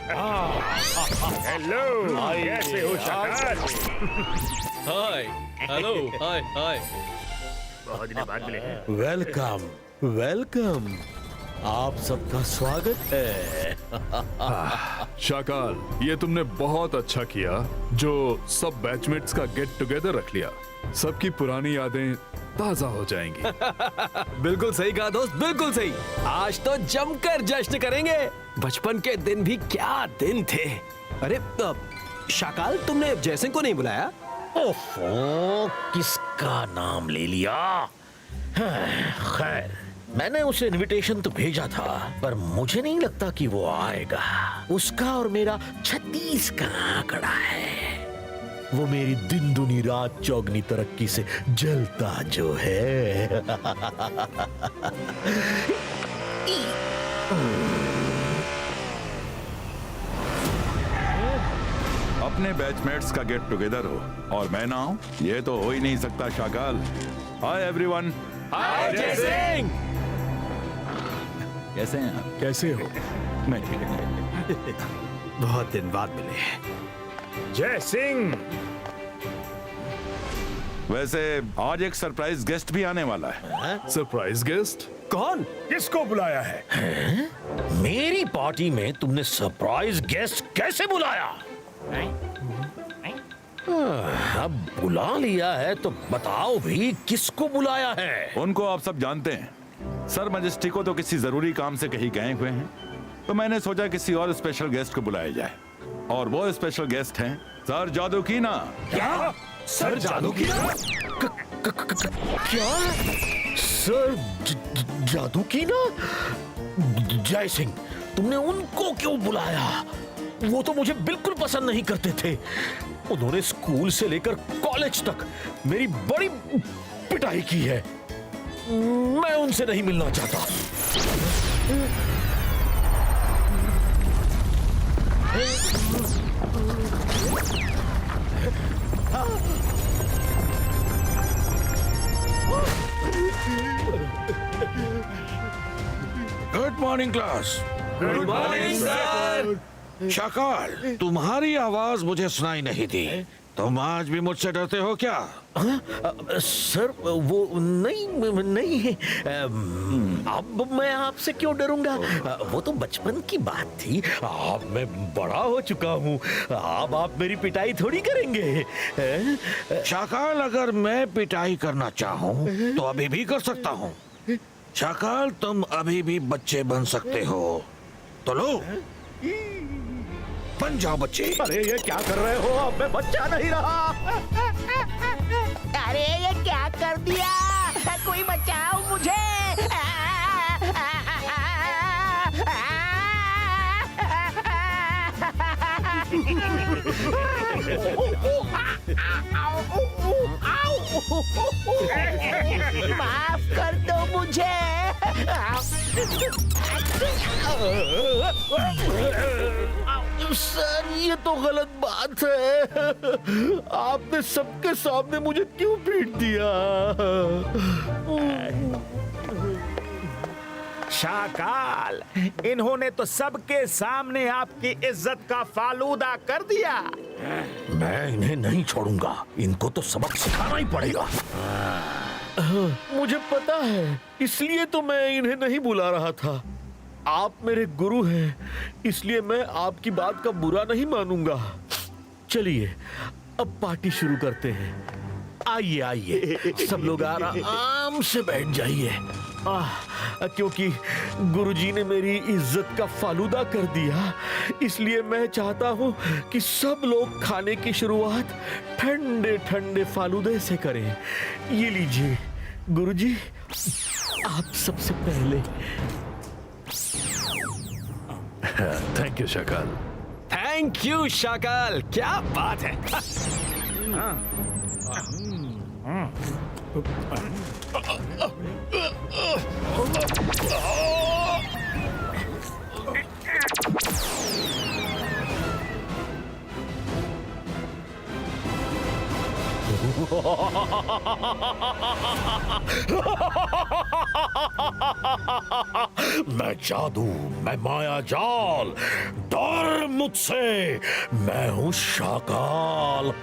Hello, कैसे हो शाकाल? हाय, hello, हाय, हाय। बहुत दिनों बाद मिले हैं। वेलकम वेलकम, आप सबका स्वागत है। शाकाल, ये तुमने बहुत अच्छा किया जो सब बैचमेट्स का गेट टुगेदर रख लिया। सबकी पुरानी यादें ताजा हो जाएंगी। बिल्कुल सही कहा दोस्त, बिल्कुल सही। आज तो जमकर जश्न करेंगे। बचपन के दिन भी क्या दिन थे। अरे शाकाल, तुमने जयसिंह को नहीं बुलाया? ओफो, किसका नाम ले लिया? खैर, मैंने उसे इनविटेशन तो भेजा था, पर मुझे नहीं लगता कि वो आएगा। उसका और मेरा 36 का आंकड़ा है। वो मेरी दिन दुनी रात चौगनी तरक्की से जलता जो है। अपने बैचमेट्स का गेट टुगेदर हो और मैं ना हूं, ये तो हो ही नहीं सकता Shakaal. Hi everyone. Hi Jaisingh. कैसे हैं आप? कैसे हो? मैं ठीक है। बहुत दिन बाद मिले। जय सिंह। वैसे आज एक सरप्राइज गेस्ट भी आने वाला है। Surprise guest? कौन? किसको बुलाया है? मेरी पार्टी में तुमने सरप्राइज गेस्ट कैसे बुलाया? अब बुला लिया है तो बताओ भी किसको बुलाया है? उनको आप सब जानते हैं। सर मजेस्टी को तो किसी जरूरी काम से कहीं गए हुए हैं, तो मैंने सोचा किसी और स्पेशल गेस्ट को बुलाया जाए। और वो स्पेशल गेस्ट हैं सर जादूकीना। क्या? सर जादूकीना? क्या? सर जादूकीना? जय सिंह, तुमने उनको क्यों बुलाया? वो तो मुझे बिल्कुल पसंद नहीं करते थे। उन्होंने स्कूल से लेकर कॉलेज तक मेरी बड़ी पिटाई की है। मैं उनसे नहीं मिलना चाहता। Good morning class. Good morning sir. Shakaal, तुम्हारी आवाज मुझे सुनाई नहीं दी। तुम आज भी मुझसे डरते हो क्या? सर वो नहीं। अब मैं आपसे क्यों डरूंगा? वो तो बचपन की बात थी। अब मैं बड़ा हो चुका हूँ। अब आप मेरी पिटाई थोड़ी करेंगे। शाकाल, अगर मैं पिटाई करना चाहूँ तो अभी भी कर सकता हूँ। शाकाल, तुम अभी भी बच्चे बन सकते हो, तो लो बन जाओ बच्चे। अरे ये क्या कर रहे हो? अब मैं बच्चा नहीं रहा। अरे ये क्या कर दिया? कोई बचाओ मुझे! माफ कर दो मुझे। सर ये तो गलत बात है। आपने सबके सामने मुझे क्यों पीट दिया? शाकाल, इन्होंने तो सबके सामने आपकी इज्जत का फालूदा कर दिया। मैं इन्हें नहीं छोड़ूंगा। इनको तो सबक सिखाना ही पड़ेगा। मुझे पता है, इसलिए तो मैं इन्हें नहीं बुला रहा था। आप मेरे गुरु हैं, इसलिए मैं आपकी बात का बुरा नहीं मानूंगा। चलिए अब पार्टी शुरू करते हैं। आइए आइए, सब लोग आराम से बैठ जाइए। क्योंकि गुरुजी ने मेरी इज्जत का फालूदा कर दिया, इसलिए मैं चाहता हूं कि सब लोग खाने की शुरुआत ठंडे ठंडे फालूदे से करें। ये लीजिए गुरुजी, आप सबसे पहले। Thank you Shakaal. Thank you Shakaal, क्या बात है। मैं जादू, मैं माया जाल, डर मुझसे, मैं हूं शाकाल।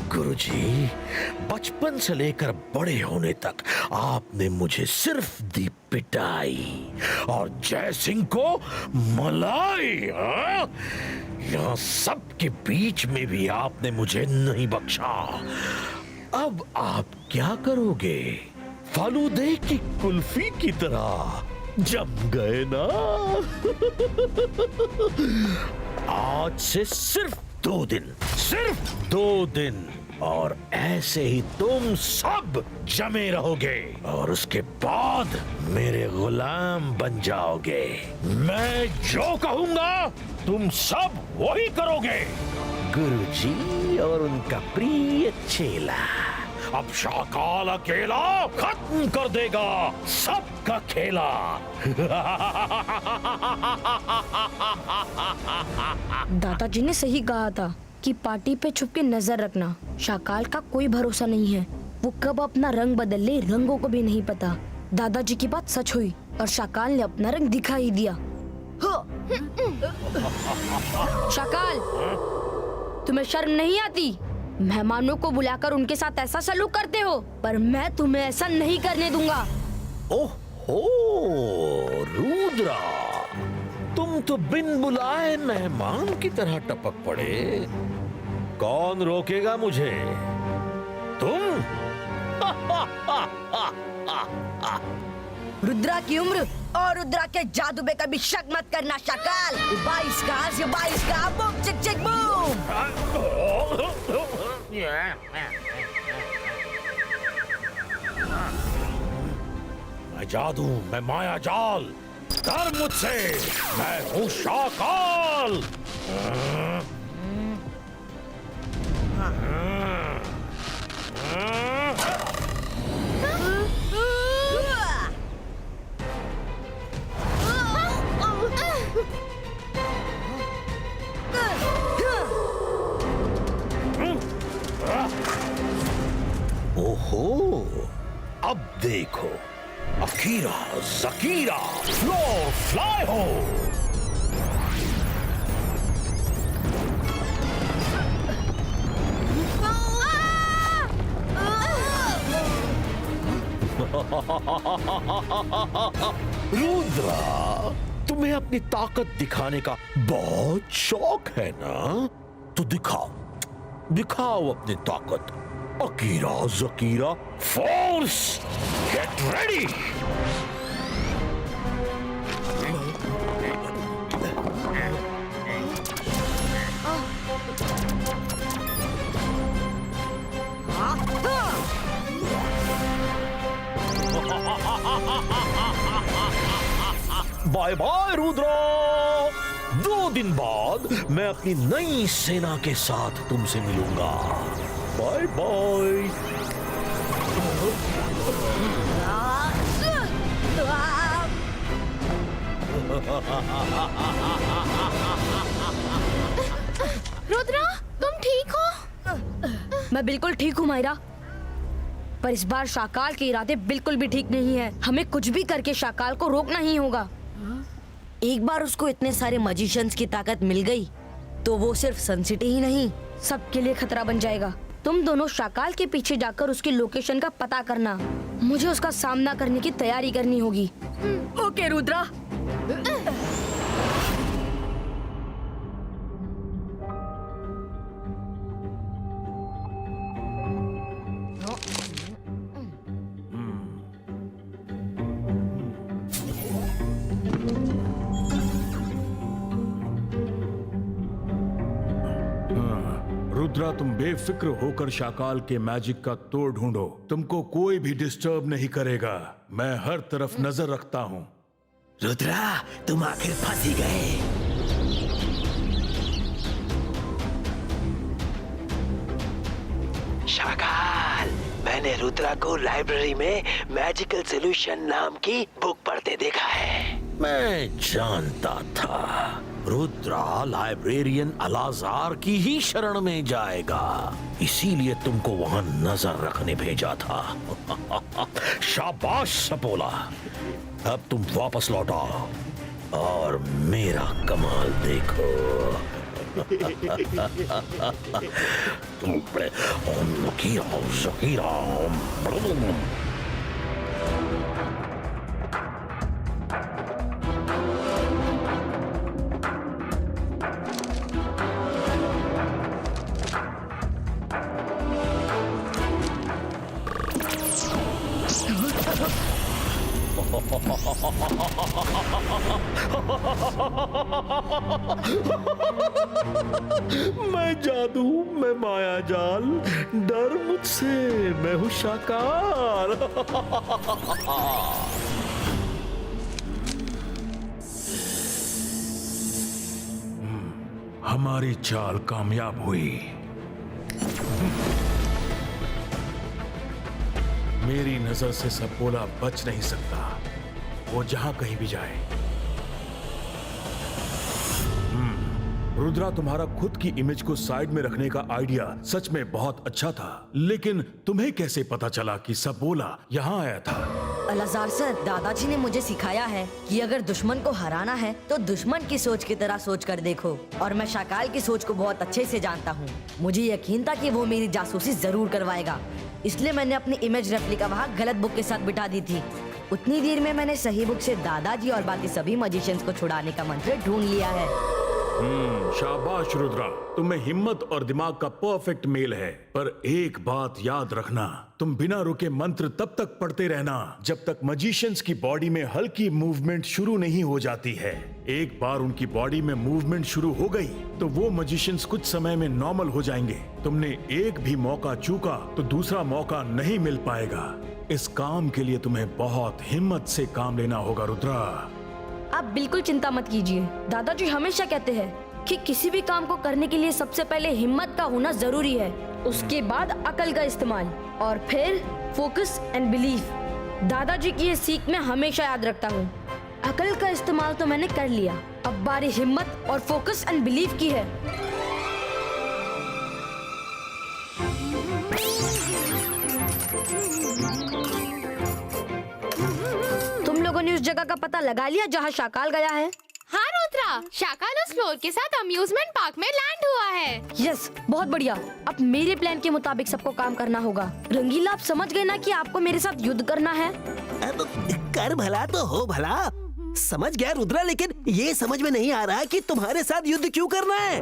गुरुजी, बचपन से लेकर बड़े होने तक आपने मुझे सिर्फ दी पिटाई और जय सिंह को मलाई। हाँ? यहाँ सबके बीच में भी आपने मुझे नहीं बख्शा। अब आप क्या करोगे? फालूदे की कुल्फी की तरह जम गए ना? आज से सिर्फ 2 दिन, सिर्फ 2 दिन और ऐसे ही तुम सब जमे रहोगे और उसके बाद मेरे गुलाम बन जाओगे। मैं जो कहूंगा तुम सब वही करोगे। गुरुजी और उनका प्रिय चेला अब शाकाल अकेला खत्म कर देगा सबका खेला। दादाजी ने सही कहा था कि पार्टी पे छुप के नजर रखना। शाकाल का कोई भरोसा नहीं है, वो कब अपना रंग बदल ले रंगों को भी नहीं पता। दादाजी की बात सच हुई और शाकाल ने अपना रंग दिखा ही दिया। शाकाल, तुम्हें शर्म नहीं आती? मेहमानों को बुलाकर उनके साथ ऐसा सलूक करते हो, पर मैं तुम्हें ऐसा नहीं करने दूंगा। ओहो रुद्रा, तुम तो बिन बुलाए मेहमान की तरह टपक पड़े। कौन रोकेगा मुझे? तुम? रुद्रा की उम्र और रुद्रा के जादू पे कभी शक मत करना शाकाल। 22 का बूम चिक चिक बूम। मैं जादू, मैं माया जाल, डर मुझसे, मैं हूँ शाकाल। ओहो, अब देखो, अकीरा जकीरा फ्लो फ्लाई हो। रुद्रा, तुम्हें अपनी ताकत दिखाने का बहुत शौक है ना? तो दिखाओ, दिखाओ अपनी ताकत। Akira Zakira force, get ready. Bye bye Rudra. 2 दिन बाद मैं अपनी नई सेना के साथ तुमसे मिलूंगा। Bye bye. रुद्रा, तुम ठीक हो? मैं बिल्कुल ठीक हूँ मायरा, पर इस बार शाकाल के इरादे बिल्कुल भी ठीक नहीं है। हमें कुछ भी करके शाकाल को रोकना ही होगा। एक बार उसको इतने सारे मैजिशियंस की ताकत मिल गई तो वो सिर्फ सन सिटी ही नहीं, सबके लिए खतरा बन जाएगा। तुम दोनों शाकाल के पीछे जाकर उसकी लोकेशन का पता करना। मुझे उसका सामना करने की तैयारी करनी होगी। ओके रुद्रा। रुद्रा, तुम बेफिक्र होकर शाकाल के मैजिक का तोड़ ढूंढो। तुमको कोई भी डिस्टर्ब नहीं करेगा। मैं हर तरफ नजर रखता हूँ। रुद्रा, तुम आखिर फंस ही गए। शाकाल, मैंने रुद्रा को लाइब्रेरी में मैजिकल सॉल्यूशन नाम की बुक पढ़ते देखा है। मैं जानता था रुद्रा लाइब्रेरियन अलाजार की ही शरण में जाएगा, इसीलिए तुमको वहां नजर रखने भेजा था। शाबाश सपोला, अब तुम वापस लौटा और मेरा कमाल देखो। मैं जादू, मैं माया जाल, डर मुझसे, मैं हूं शाकाल। हमारी चाल कामयाब हुई। मेरी नजर से सपोला बच नहीं सकता, वो जहां कहीं भी जाए। रुद्रा, तुम्हारा खुद की इमेज को साइड में रखने का आइडिया सच में बहुत अच्छा था, लेकिन तुम्हें कैसे पता चला कि सपोला यहाँ आया था? अलाजार सर, दादाजी ने मुझे सिखाया है कि अगर दुश्मन को हराना है तो दुश्मन की सोच की तरह सोच कर देखो, और मैं शाकाल की सोच को बहुत अच्छे से जानता हूँ। मुझे यकीन था कि वो मेरी जासूसी जरूर करवाएगा, इसलिए मैंने अपनी इमेज रेप्लिका वहाँ गलत बुक के साथ बिठा दी थी। उतनी देर में मैंने सही बुक से दादाजी और बाकी सभी मजिशियंस को छुड़ाने का मंत्र ढूंढ लिया है। शाबाश रुद्रा, तुम्हें हिम्मत और दिमाग का परफेक्ट मेल है। पर एक बात याद रखना, तुम बिना रुके मंत्र तब तक पढ़ते रहना जब तक मजिशियंस की बॉडी में हल्की मूवमेंट शुरू नहीं हो जाती है। एक बार उनकी बॉडी में मूवमेंट शुरू हो गई तो वो मजिशियंस कुछ समय में नॉर्मल हो जाएंगे। तुमने एक भी मौका चूका तो दूसरा मौका नहीं मिल पाएगा। इस काम के लिए तुम्हें बहुत हिम्मत से काम लेना होगा रुद्रा। आप बिल्कुल चिंता मत कीजिए, दादाजी हमेशा कहते हैं कि किसी भी काम को करने के लिए सबसे पहले हिम्मत का होना जरूरी है, उसके बाद अकल का इस्तेमाल और फिर फोकस एंड बिलीफ। दादाजी की ये सीख मैं हमेशा याद रखता हूँ। अकल का इस्तेमाल तो मैंने कर लिया, अब बारी हिम्मत और फोकस एंड बिलीफ की है। तुम लोगों ने उस जगह का पता लगा लिया जहाँ शाकाल गया है? हाँ रुद्रा, शाकाल उस फ्लोर के साथ अम्यूजमेंट पार्क में लैंड हुआ है। यस, बहुत बढ़िया। अब मेरे प्लान के मुताबिक सबको काम करना होगा। रंगीला, आप समझ गए ना कि आपको मेरे साथ युद्ध करना है? अब कर भला तो हो भला। समझ गया रुद्रा, लेकिन ये समझ में नहीं आ रहा कि तुम्हारे साथ युद्ध क्यों करना है।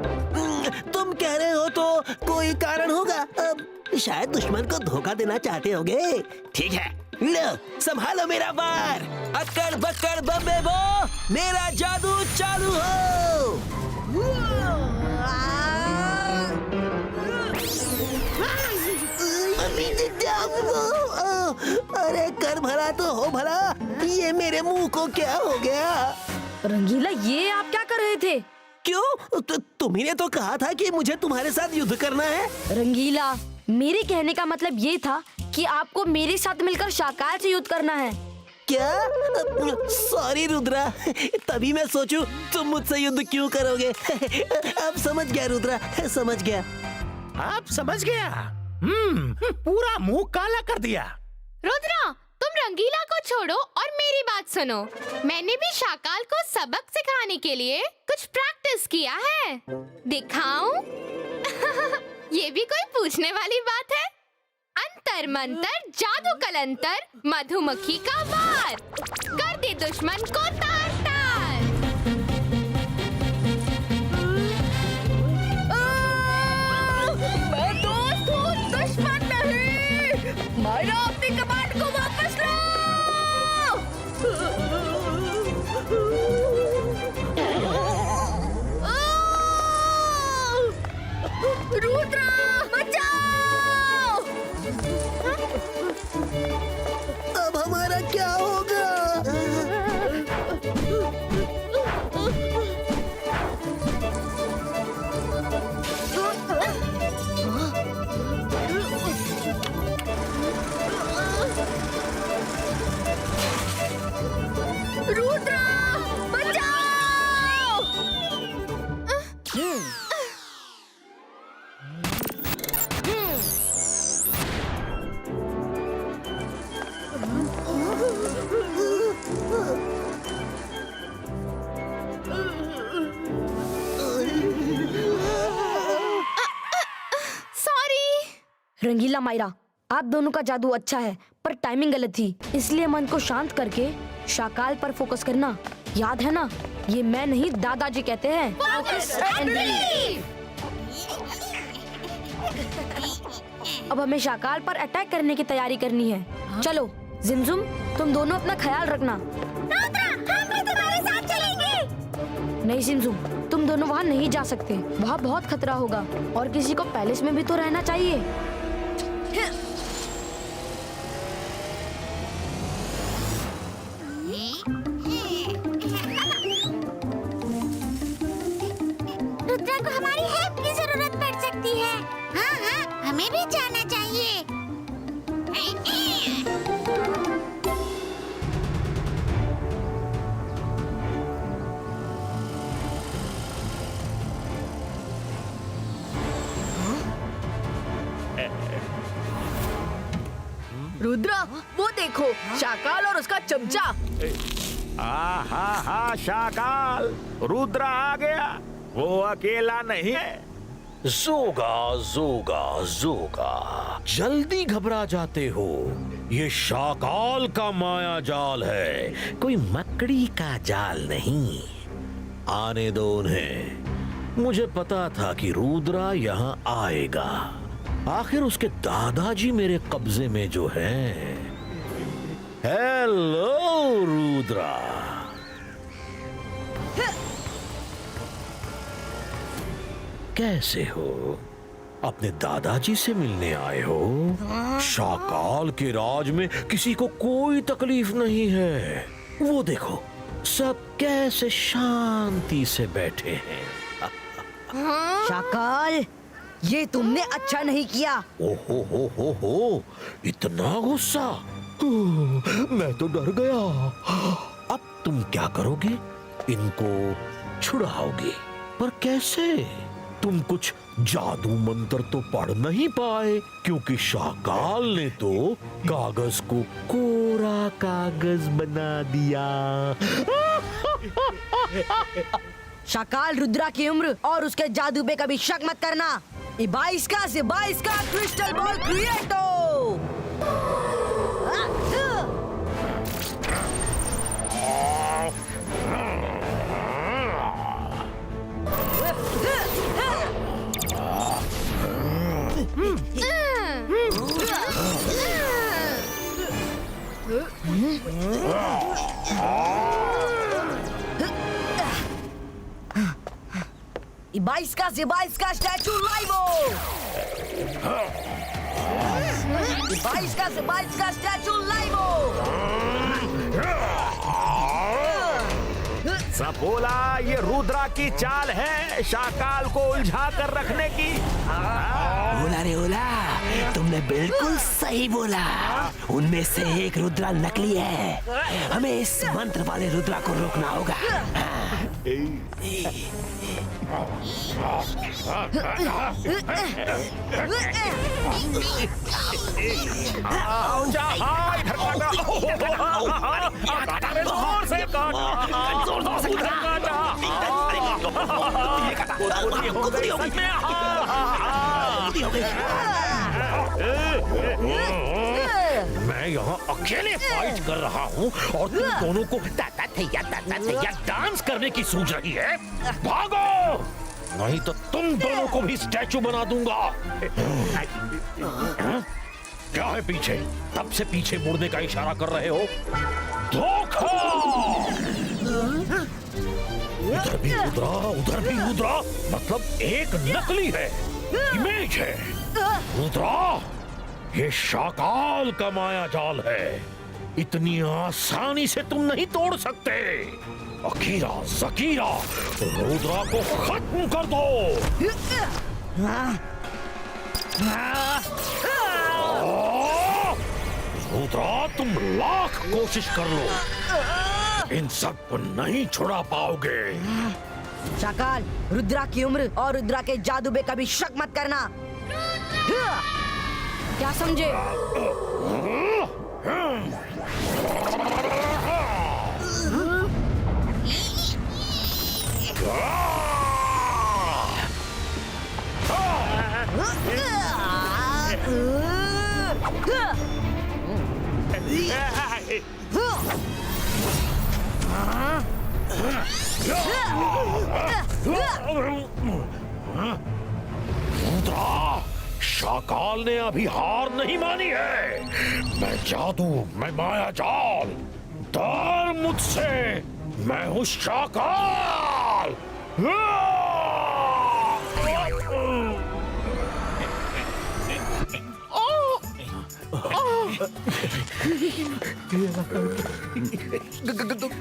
तुम कह रहे हो तो कोई कारण होगा। शायद दुश्मन को धोखा देना चाहते होगे। ठीक है, लो संभालो मेरा वार। अक्कड़ बक्कड़ बम्बे बो, मेरा जादू चालू हो। अरे कर भला तो हो भला, ये मेरे मुंह को क्या हो गया? रंगीला, ये आप क्या कर रहे थे? क्यों? तुम्ही ने तो कहा था कि मुझे तुम्हारे साथ युद्ध करना है। रंगीला, मेरे कहने का मतलब ये था कि आपको मेरे साथ मिलकर शाकाल से युद्ध करना है। क्या? सॉरी रुद्रा, तभी मैं सोचूं तुम मुझसे युद्ध क्यों करोगे। अब समझ गया रुद्रा, समझ गया। आप समझ गया? पूरा मुंह काला कर दिया। रुद्रा, तुम रंगीला को छोड़ो और मेरी बात सुनो। मैंने भी शाकाल को सबक सिखाने के लिए कुछ प्रैक्टिस किया है। दिखाऊं? ये भी कोई पूछने वाली बात है? अंतर मंतर जादू कलंतर, मधुमक्खी का वार, कर दे दुश्मन को तार तार। मैं दोस्त हूँ, दुश्मन नहीं। मायरा, अपनी कमांड को वापस लो। रुद्रा, बचाओ! अब हमारा क्या होगा? रंगीला मायरा, आप दोनों का जादू अच्छा है पर टाइमिंग गलत थी, इसलिए मन को शांत करके शाकाल पर फोकस करना। याद है ना, ये मैं नहीं दादाजी कहते हैं। Focus and believe। अब हमें शाकाल पर अटैक करने की तैयारी करनी है। चलो जिमजुम, तुम दोनों अपना ख्याल रखना। हम भी तुम्हारे साथ चलेंगे। नहीं जिमजुम, तुम दोनों वहाँ नहीं जा सकते, वहाँ बहुत खतरा होगा और किसी को पैलेस में भी तो रहना चाहिए। रुद्रा को हमारी हेल्प की जरूरत पड़ सकती है। हाँ हाँ, हमें भी जाना चाहिए। रुद्रा, वो देखो, शाकाल और उसका चमचा। हा शाकाल, रुद्रा आ गया, वो अकेला नहीं है। जोगा जोगा जोगा, जल्दी घबरा जाते हो। ये शाकाल का माया जाल है, कोई मकड़ी का जाल नहीं। आने दो उन्हें। मुझे पता था कि रुद्रा यहाँ आएगा। आखिर उसके दादाजी मेरे कब्जे में जो हैं। हेलो रुद्रा। कैसे हो? अपने दादाजी से मिलने आए हो? शाकाल के राज में किसी को कोई तकलीफ नहीं है। वो देखो, सब कैसे शांति से बैठे हैं। शाकाल, ये तुमने अच्छा नहीं किया। हो, इतना गुस्सा? मैं तो डर गया। अब तुम क्या करोगे? इनको छुड़ाओगे, पर कैसे? तुम कुछ जादू मंत्र तो पढ़ नहीं पाए, क्योंकि शाकाल ने तो कागज को कोरा कागज बना दिया। शाकाल, रुद्रा की उम्र और उसके जादू पे कभी शक मत करना। इबाइस का क्रिस्टल बॉल क्रिएटो। इबाइस का स्टैचू लाइवो। इबाइस का स्टैचू लाइवो। सपोला, ये रुद्रा की चाल है शाकाल को उलझा कर रखने की। ओला रे ओला, तुमने बिल्कुल सही बोला। उनमें से एक रुद्रा नकली है। हमें इस मंत्र वाले रुद्रा को रोकना होगा। मैं यहाँ अकेले फाइट कर रहा हूँ और तुम दोनों को डांस करने की सूझ रही है। भागो, नहीं तो तुम दोनों को भी स्टैचू बना दूंगा। क्या है पीछे? तब से पीछे मुड़ने का इशारा कर रहे हो। धोखा! इधर भी रुद्रा, उधर भी रुद्रा, मतलब एक नकली है, इमेज है। रुद्रा, ये शाकाल का माया जाल है। इतनी आसानी से तुम नहीं तोड़ सकते। अकीरा, जकीरा, रुद्रा को खत्म कर दो। रुद्रा, तुम लाख कोशिश कर लो, इन सब को नहीं छुड़ा पाओगे। शाकाल, रुद्रा की उम्र और रुद्रा के जादू पे कभी शक मत करना। क्या समझे? रुद्रा, शाकाल ने अभी हार नहीं मानी है। मैं जादू, मैं माया जाल, डर मुझसे, मैं हूँ शाकाल।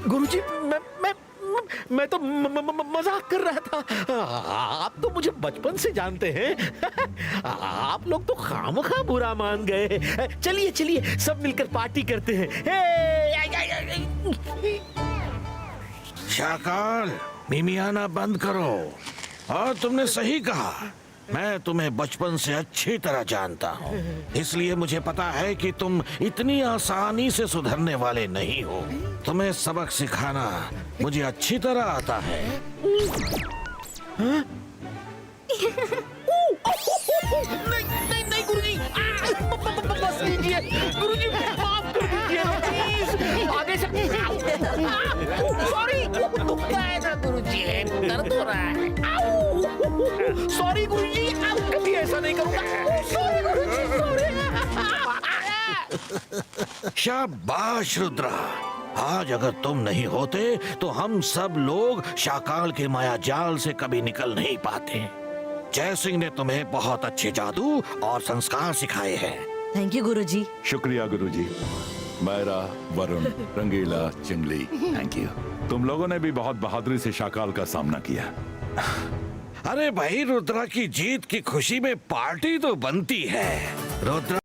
गुरुजी, मैं तो मजाक कर रहा था। आप तो मुझे बचपन से जानते हैं। आप लोग तो खामखा बुरा मान गए। चलिए चलिए, सब मिलकर पार्टी करते हैं। शाकाल, मिमियाना बंद करो। और तुमने सही कहा, मैं तुम्हें बचपन से अच्छी तरह जानता हूँ, इसलिए मुझे पता है कि तुम इतनी आसानी से सुधरने वाले नहीं हो। तुम्हें सबक सिखाना मुझे अच्छी तरह आता है। नहीं नहीं गुरुजी, बस कीजिए गुरुजी, माफ कर दीजिए प्लीज। आगे से सॉरी, दुखता है ना गुरुजी, दर्द हो रहा है। सॉरी गुरुजी, कभी ऐसा नहीं करूंगा। सॉरी गुरुजी, सॉरी। शाबाश रुद्रा, आज अगर तुम नहीं होते तो हम सब लोग शाकाल के माया जाल से कभी निकल नहीं पाते। जय सिंह ने तुम्हें बहुत अच्छे जादू और संस्कार सिखाए हैं। थैंक यू गुरुजी। शुक्रिया गुरुजी। मायरा, वरुण, रंगीला, चिंगली, थैंक यू। तुम लोगों ने भी बहुत बहादुरी से शाकाल का सामना किया। अरे भाई, रुद्रा की जीत की खुशी में पार्टी तो बनती है। रुद्रा